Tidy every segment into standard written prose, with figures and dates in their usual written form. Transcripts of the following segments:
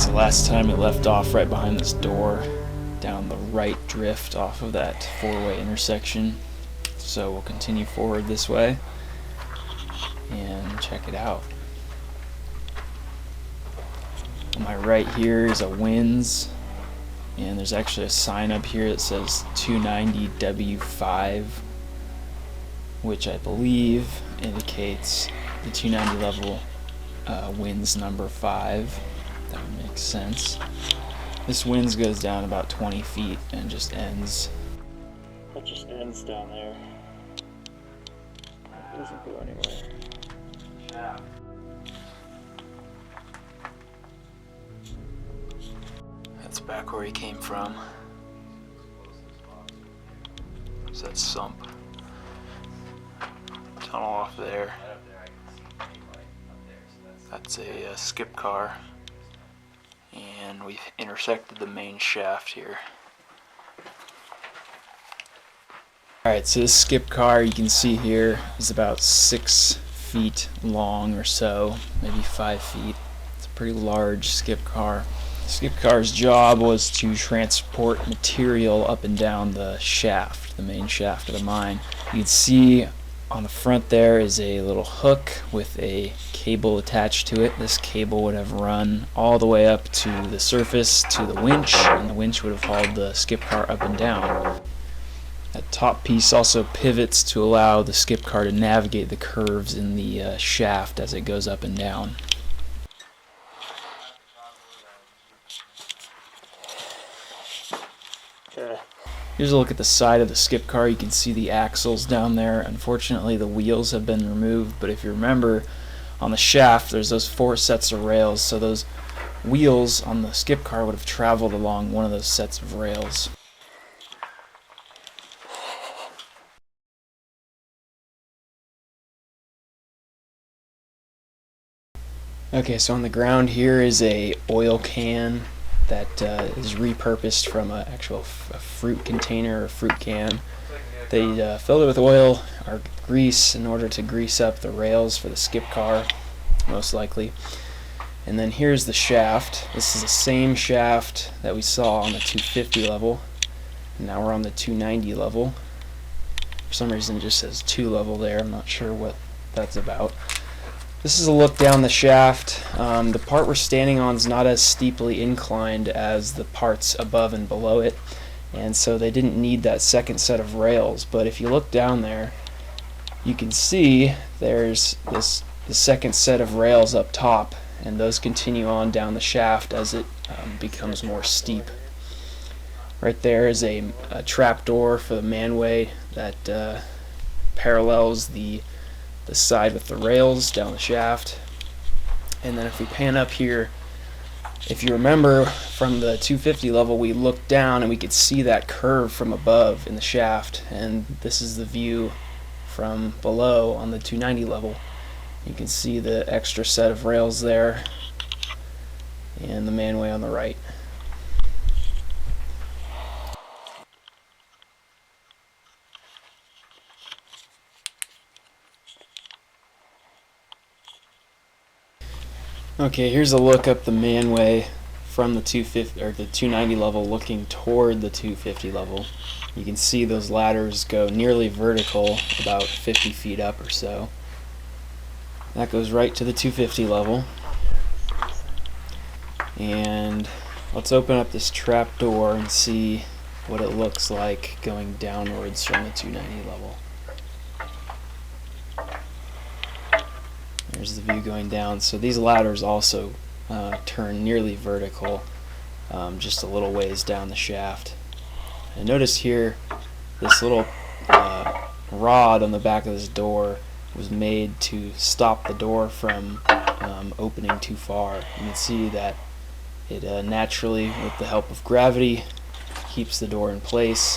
So last time it left off right behind this door, down the right drift off of that four-way intersection. So we'll continue forward this way and check it out. On my right here is a winds, and there's actually a sign up here that says 290 W5, which I believe indicates the 290 level winds number 5. That would make sense. This winds goes down about 20 feet and just ends. It just ends down there. It doesn't go anywhere. Yeah. That's back where he came from. So that's sump. Tunnel off there. That's a skip car. And we've intersected the main shaft here. Alright, so this skip car you can see here is about 6 feet long or so, maybe 5 feet. It's a pretty large skip car. The skip car's job was to transport material up and down the shaft, the main shaft of the mine. You can see on the front there is a little hook with a cable attached to it. This cable would have run all the way up to the surface to the winch, and the winch would have hauled the skip car up and down. That top piece also pivots to allow the skip car to navigate the curves in the shaft as it goes up and down. Here's a look at the side of the skip car. You can see the axles down there. Unfortunately, the wheels have been removed, but if you remember, on the shaft there's those 4 sets of rails, so those wheels on the skip car would have traveled along one of those sets of rails. Okay, so on the ground here is a oil can that is repurposed from an actual fruit container or fruit can. They filled it with oil or grease in order to grease up the rails for the skip car, most likely. And then here's the shaft. This is the same shaft that we saw on the 250 level. And now we're on the 290 level. For some reason it just says 2 level there. I'm not sure what that's about. This is a look down the shaft. The part we're standing on is not as steeply inclined as the parts above and below it, and so they didn't need that second set of rails. But if you look down there, you can see there's the second set of rails up top, and those continue on down the shaft as it becomes more steep. Right there is a trap door for the Manway that parallels the side with the rails down the shaft. And then if we pan up here, if you remember from the 250 level, we looked down and we could see that curve from above in the shaft, and this is the view from below on the 290 level. You can see the extra set of rails there and the Manway on the right. Okay, here's a look up the Manway from the 250 or the 290 level, looking toward the 250 level. You can see those ladders go nearly vertical, about 50 feet up or so. That goes right to the 250 level. And let's open up this trap door and see what it looks like going downwards from the 290 level. There's the view going down. So these ladders also turn nearly vertical, just a little ways down the shaft. And notice here, this little rod on the back of this door was made to stop the door from opening too far. You can see that it naturally, with the help of gravity, keeps the door in place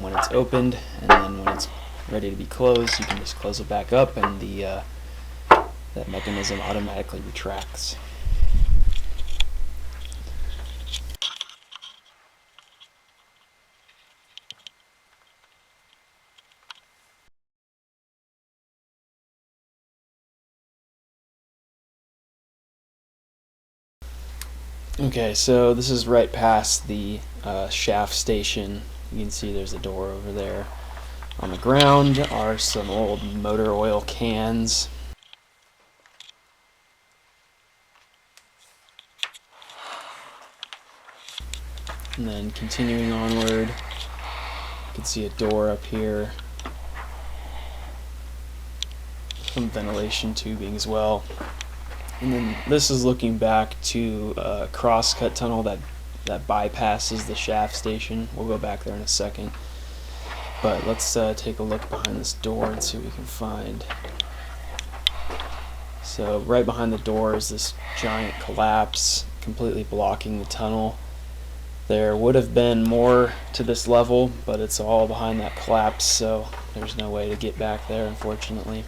when it's opened, and then when it's ready to be closed, you can just close it back up, and that mechanism automatically retracts. Okay, so this is right past the shaft station. You can see there's a door over there. On the ground are some old motor oil cans. And then continuing onward, you can see a door up here. Some ventilation tubing as well. And then this is looking back to a cross-cut tunnel that bypasses the shaft station. We'll go back there in a second. But let's take a look behind this door and see what we can find. So right behind the door is this giant collapse, completely blocking the tunnel. There would have been more to this level, but it's all behind that collapse, so there's no way to get back there, unfortunately.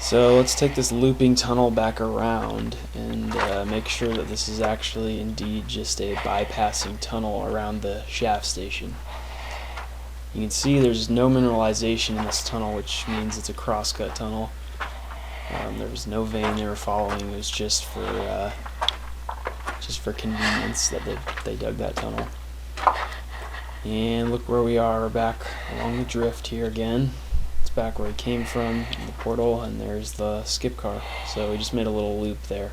So let's take this looping tunnel back around and make sure that this is actually indeed just a bypassing tunnel around the shaft station. You can see there's no mineralization in this tunnel, which means it's a cross-cut tunnel. There was no vein they were following. It was just for convenience that they dug that tunnel. And look where we are. We're back along the drift here again. It's back where we came from, in the portal, and there's the skip car. So we just made a little loop there.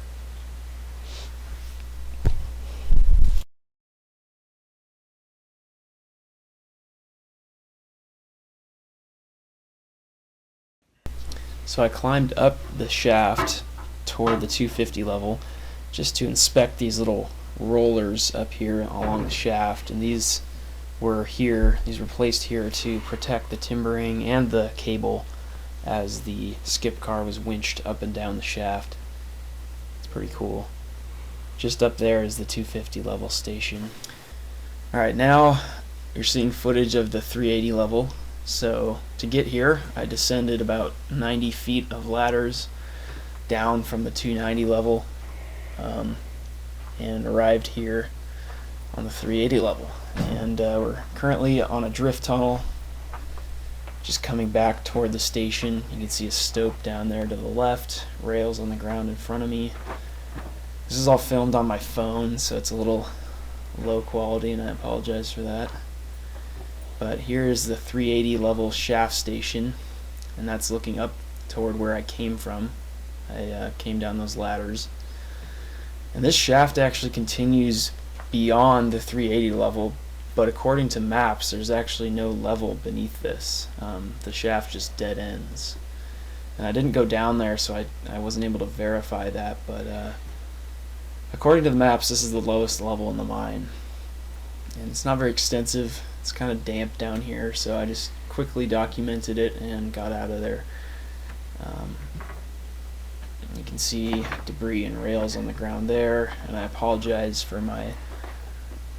So I climbed up the shaft toward the 250 level just to inspect these little rollers up here along the shaft, and these were placed here to protect the timbering and the cable as the skip car was winched up and down the shaft. It's pretty cool. Just up there is the 250 level station. Alright, now you're seeing footage of the 380 level. So to get here, I descended about 90 feet of ladders down from the 290 level and arrived here on the 380 level. And we're currently on a drift tunnel just coming back toward the station. You can see a stope down there to the left, rails on the ground in front of me. This is all filmed on my phone, so it's a little low quality, and I apologize for that. But here is the 380 level shaft station, and that's looking up toward where I came from. I came down those ladders. And this shaft actually continues beyond the 380 level, but according to maps, there's actually no level beneath this. The shaft just dead ends. And I didn't go down there, so I wasn't able to verify that, but according to the maps, this is the lowest level in the mine. And it's not very extensive. It's kind of damp down here, so I just quickly documented it and got out of there. You can see debris and rails on the ground there, and I apologize for my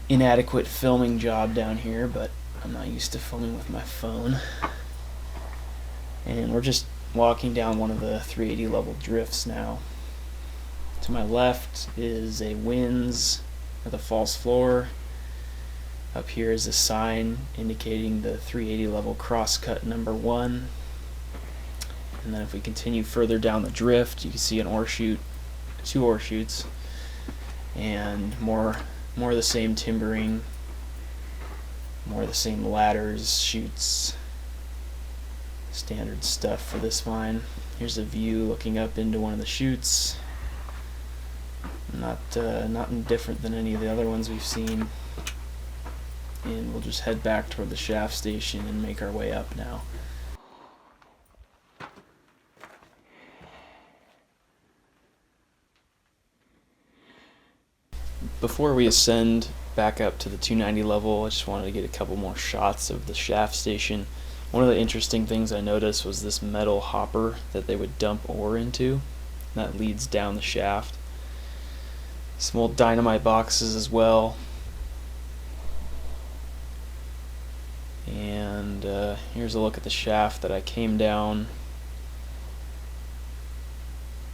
inadequate filming job down here, but I'm not used to filming with my phone. And we're just walking down one of the 380 level drifts now. To my left is a winze with a false floor. Up here is a sign indicating the 380 level crosscut number 1. And then if we continue further down the drift, you can see an ore chute, 2 ore chutes, and more of the same timbering, more of the same ladders, chutes, standard stuff for this mine. Here's a view looking up into one of the chutes. Not different than any of the other ones we've seen. And we'll just head back toward the shaft station and make our way up now. Before we ascend back up to the 290 level, I just wanted to get a couple more shots of the shaft station. One of the interesting things I noticed was this metal hopper that they would dump ore into. That leads down the shaft. Some old dynamite boxes as well. And here's a look at the shaft that I came down,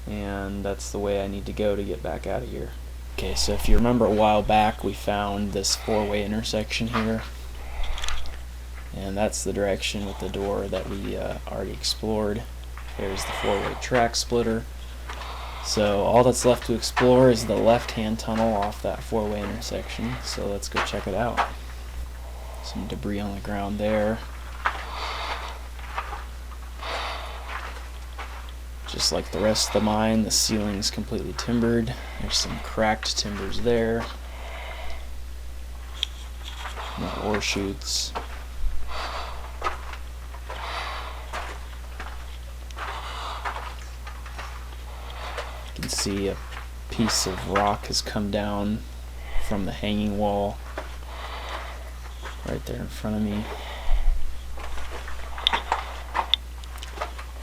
and that's the way I need to go to get back out of here. Okay, so if you remember a while back, we found this 4-way intersection here, and that's the direction with the door that we already explored. There's the four-way track splitter. So all that's left to explore is the left-hand tunnel off that four-way intersection. So let's go check it out. Some debris on the ground there. Just like the rest of the mine, the ceiling's completely timbered. There's some cracked timbers there. More ore chutes. You can see a piece of rock has come down from the hanging wall right there in front of me.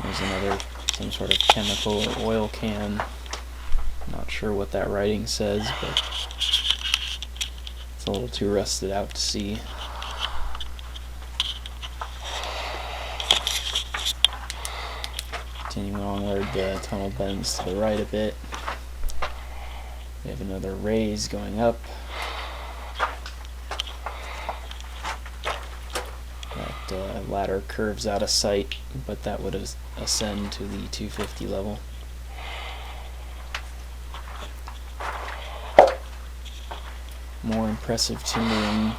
There's another, some sort of chemical or oil can. Not sure what that writing says, but it's a little too rusted out to see. Continuing on where the tunnel bends to the right a bit. We have another raise going up. That ladder curves out of sight, but that would ascend to the 250 level. More impressive timbering.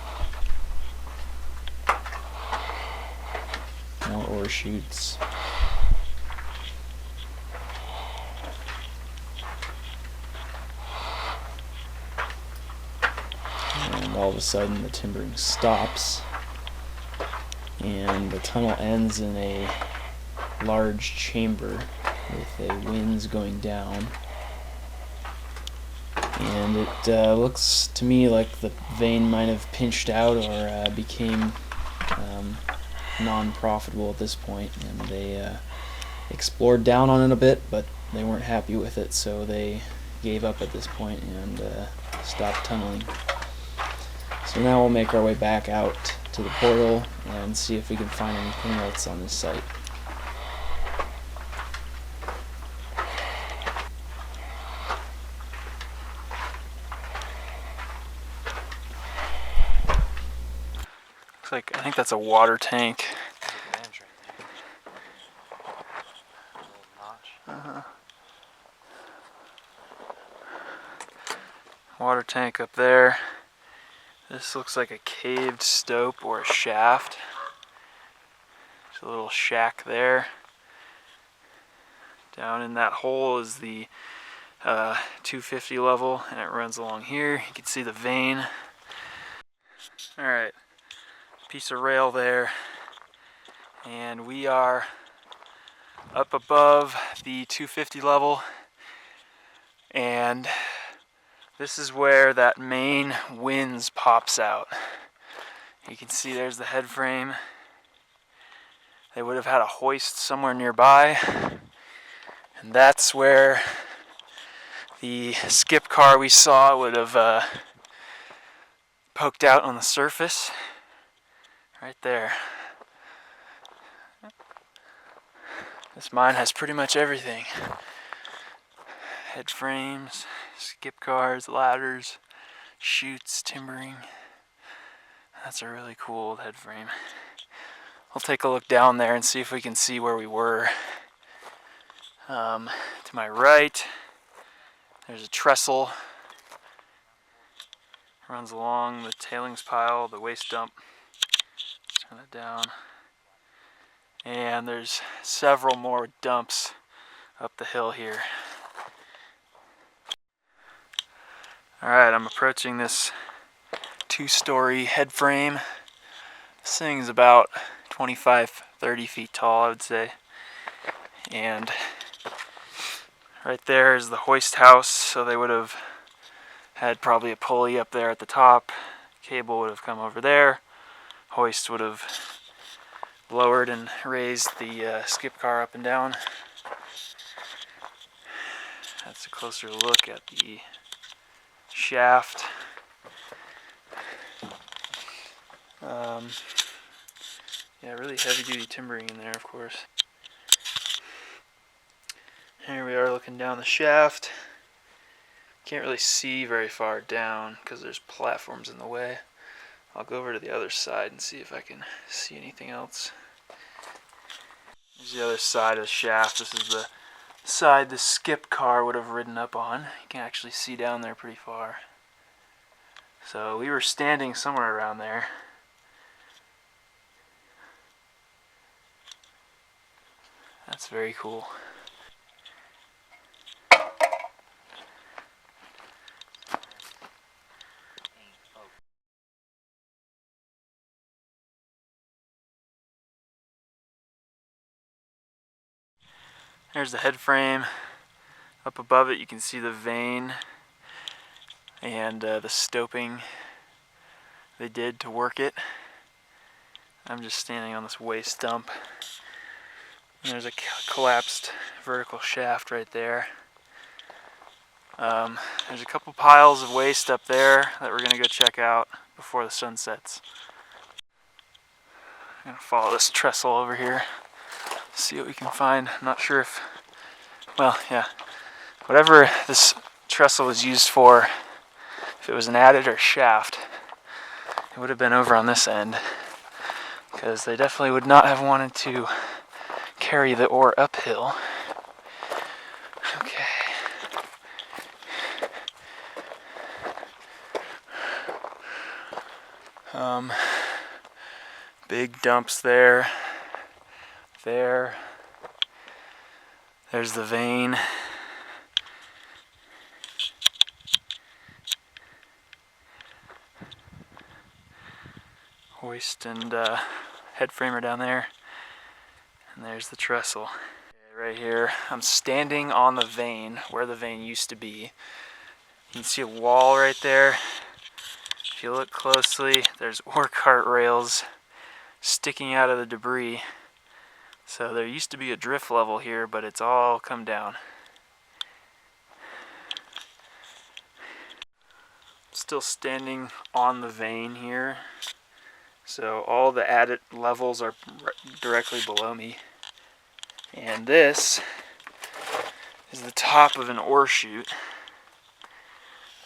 More ore chutes. And all of a sudden the timbering stops, and the tunnel ends in a large chamber with a winze going down. And it looks to me like the vein might have pinched out or became non-profitable at this point, and they explored down on it a bit, but they weren't happy with it, so they gave up at this point and stopped tunneling. So now we'll make our way back out to the portal and see if we can find anything else on this site. Looks like, I think that's a water tank. Water tank up there. This looks like a caved stope or a shaft. There's a little shack there. Down in that hole is the 250 level, and it runs along here. You can see the vein. Alright, piece of rail there. And we are up above the 250 level, and this is where that main winze pops out. You can see there's the head frame. They would have had a hoist somewhere nearby, and that's where the skip car we saw would have poked out on the surface. Right there. This mine has pretty much everything. Head frames, skip cars, ladders, chutes, timbering. That's a really cool old head frame. I'll take a look down there and see if we can see where we were. To my right, there's a trestle. Runs along the tailings pile, the waste dump. Turn it down. And there's several more dumps up the hill here. Alright, I'm approaching this 2-story head frame. This thing is about 25-30 feet tall, I would say. And right there is the hoist house, so they would have had probably a pulley up there at the top. Cable would have come over there. Hoist would have lowered and raised the skip car up and down. That's a closer look at the shaft. Yeah, really heavy-duty timbering in there, of course. Here we are looking down the shaft. Can't really see very far down because there's platforms in the way. I'll go over to the other side and see if I can see anything else. Here's the other side of the shaft. This is the side the skip car would have ridden up on. You can actually see down there pretty far. So we were standing somewhere around there. That's very cool. There's the head frame. Up above it you can see the vein and the stoping they did to work it. I'm just standing on this waste dump. And there's a collapsed vertical shaft right there. There's a couple piles of waste up there that we're going to go check out before the sun sets. I'm going to follow this trestle over here, see what we can find. I'm not sure if, well, yeah, whatever this trestle was used for, if it was an adit or shaft, it would have been over on this end, because they definitely would not have wanted to carry the ore uphill. Okay. Big dumps there. There's the vein. Hoist and head framer down there. And there's the trestle. Okay, right here, I'm standing on the vein, where the vein used to be. You can see a wall right there. If you look closely, there's ore cart rails sticking out of the debris. So there used to be a drift level here, but it's all come down. Still standing on the vein here. So all the adit levels are directly below me. And this is the top of an ore chute.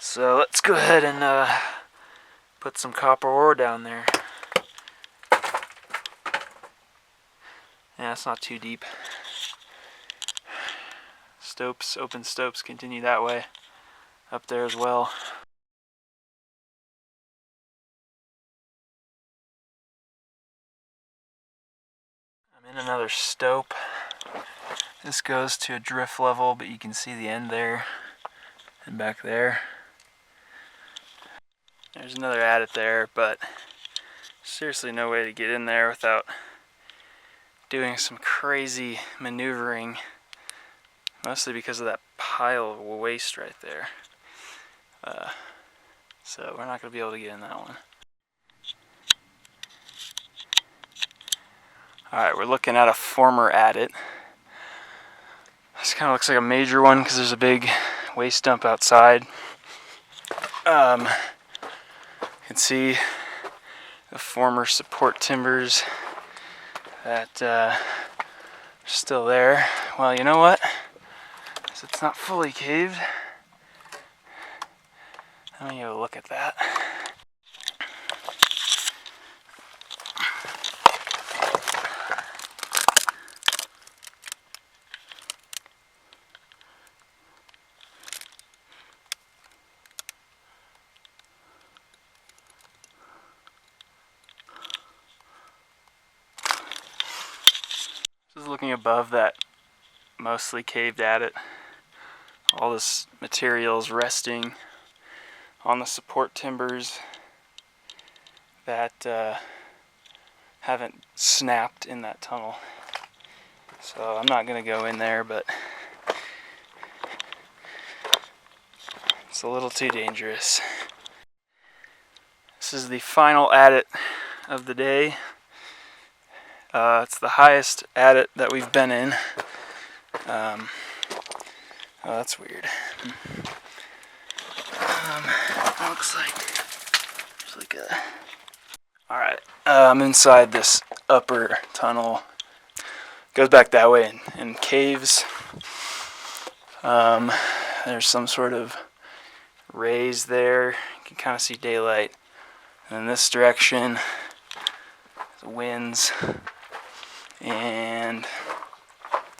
So let's go ahead and put some copper ore down there. Yeah, it's not too deep. Stopes, open stopes continue that way. Up there as well. I'm in another stope. This goes to a drift level, but you can see the end there and back there. There's another adit there, but seriously no way to get in there without doing some crazy maneuvering, mostly because of that pile of waste right there. So we're not going to be able to get in that one. Alright, we're looking at a former adit. This kind of looks like a major one because there's a big waste dump outside. You can see the former support timbers that are still there. Well, you know what? So it's not fully caved. Let me have a look at that. This is looking above that mostly caved adit. All this material is resting on the support timbers that haven't snapped in that tunnel. So I'm not going to go in there, but it's a little too dangerous. This is the final adit of the day. It's the highest adit that we've been in. Oh, that's weird. It looks like there's like a... Alright, I'm inside this upper tunnel. Goes back that way and caves. There's some sort of raise there. You can kind of see daylight. And in this direction, the winds. And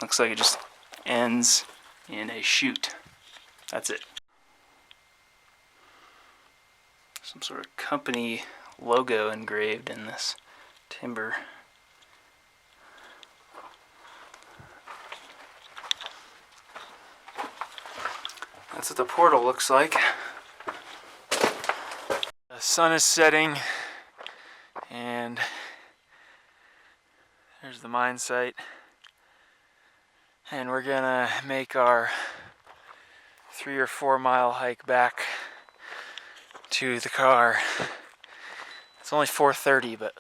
Looks like it just ends in a chute. That's it. Some sort of company logo engraved in this timber. That's what the portal looks like. The sun is setting, and there's the mine site. And we're gonna make our 3 or 4 mile hike back to the car. It's only 4:30, but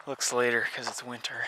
looks later because it's winter.